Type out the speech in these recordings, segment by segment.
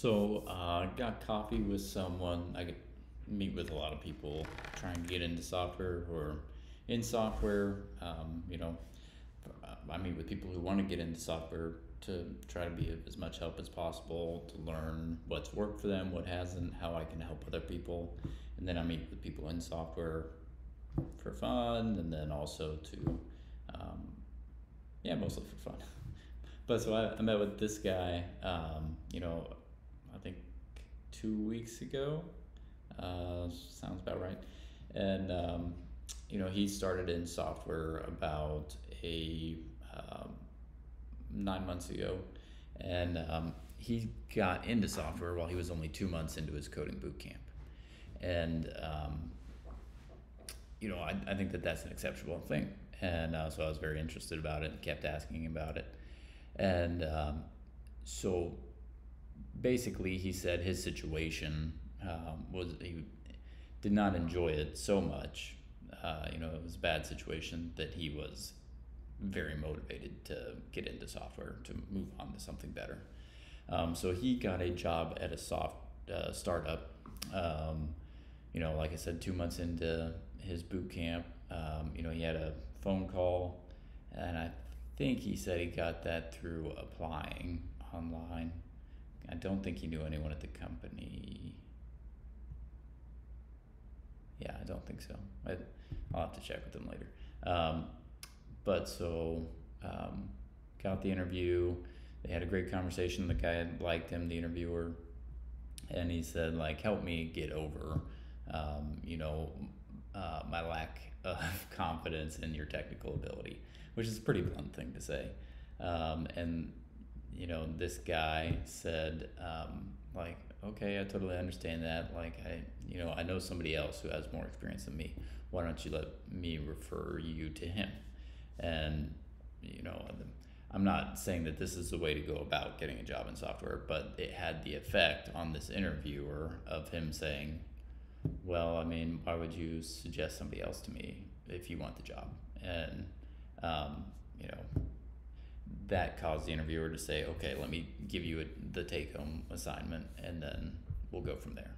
Got coffee with someone. I get meet with a lot of people trying to get into software or in software. I meet with people who want to get into software to try to be of as much help as possible to learn what's worked for them, what hasn't, how I can help other people. And then I meet with people in software for fun, and then also to, mostly for fun. But so I met with this guy, I think 2 weeks ago. Sounds about right. And, he started in software about 9 months ago. And he got into software while he was only 2 months into his coding bootcamp. And, I think that that's an exceptional thing. And so I was very interested about it and kept asking about it. And so basically he said his situation was he did not enjoy it so much. It was a bad situation that he was very motivated to get into software, to move on to something better. So he got a job at a startup. Like I said, 2 months into his boot camp, he had a phone call, and I think he said he got that through applying online. I don't think he knew anyone at the company. Yeah, I don't think so. I'll have to check with him later. Got the interview. They had a great conversation. The guy liked him, the interviewer, and he said, help me get over, my lack of confidence in your technical ability, which is a pretty blunt thing to say. This guy said, okay, I totally understand that. I know somebody else who has more experience than me. Why don't you let me refer you to him? And, I'm not saying that this is the way to go about getting a job in software, but it had the effect on this interviewer of him saying, well, why would you suggest somebody else to me if you want the job? And, that caused the interviewer to say, okay, let me give you the take-home assignment, and then we'll go from there.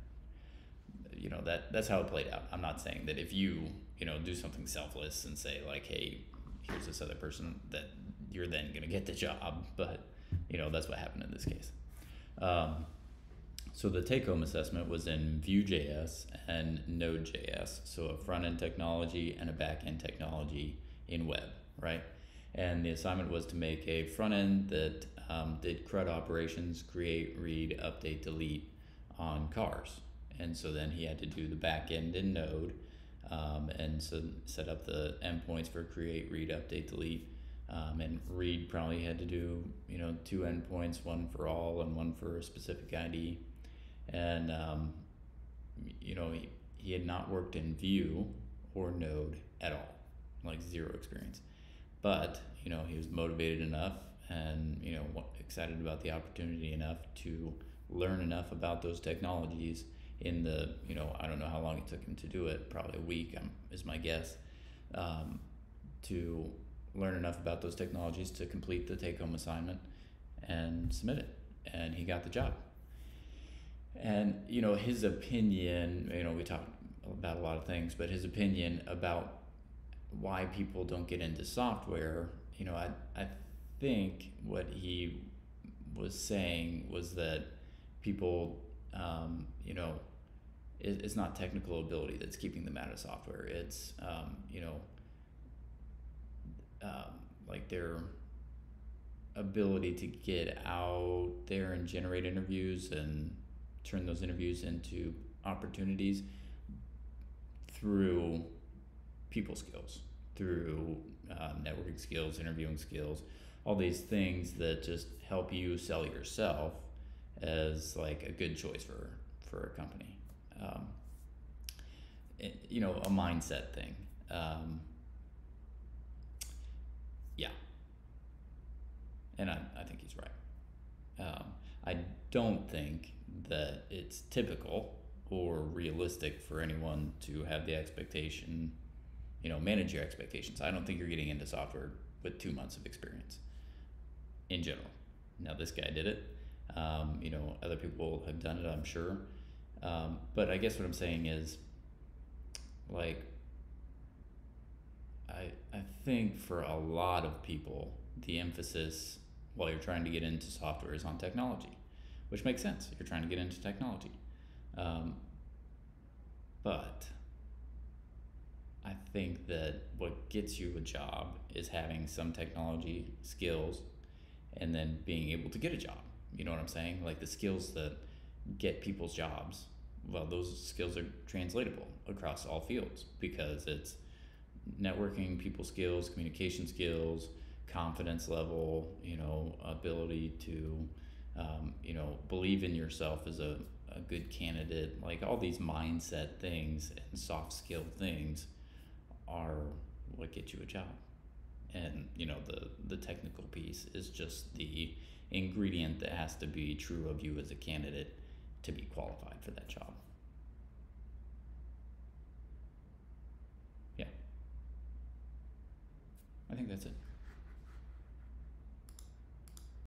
That's how it played out. I'm not saying that if you, do something selfless and say hey, here's this other person, that you're then going to get the job, but, that's what happened in this case. So the take-home assessment was in Vue.js and Node.js, so a front-end technology and a back-end technology in web, right? And the assignment was to make a front-end that did CRUD operations, create, read, update, delete on cars. And so then he had to do the back-end in Node, and so set up the endpoints for create, read, update, delete. And read probably had to do, 2 endpoints, one for all and one for a specific ID. And, he had not worked in Vue or Node at all, zero experience. But, he was motivated enough and, excited about the opportunity enough to learn enough about those technologies in the, I don't know how long it took him to do it, probably a week is my guess, to learn enough about those technologies to complete the take-home assignment and submit it. And he got the job. And, his opinion, we talked about a lot of things, but his opinion about why people don't get into software, I think what he was saying was that people, it's not technical ability that's keeping them out of software. It's, their ability to get out there and generate interviews and turn those interviews into opportunities through people skills, through networking skills, interviewing skills, all these things that just help you sell yourself as a good choice for a company. A mindset thing. And I think he's right. I don't think that it's typical or realistic for anyone to have the expectation, manage your expectations. I don't think you're getting into software with 2 months of experience in general. Now this guy did it. Other people have done it, I'm sure. But I guess what I'm saying is, like, I think for a lot of people, the emphasis while you're trying to get into software is on technology, which makes sense. You're trying to get into technology. But I think that what gets you a job is having some technology skills and then being able to get a job. You know what I'm saying? Like the skills that get people's jobs, well, those skills are translatable across all fields because it's networking, people skills, communication skills, confidence level, ability to, believe in yourself as a good candidate. Like all these mindset things and soft skill things are what get you a job. And, the technical piece is just the ingredient that has to be true of you as a candidate to be qualified for that job. Yeah. I think that's it.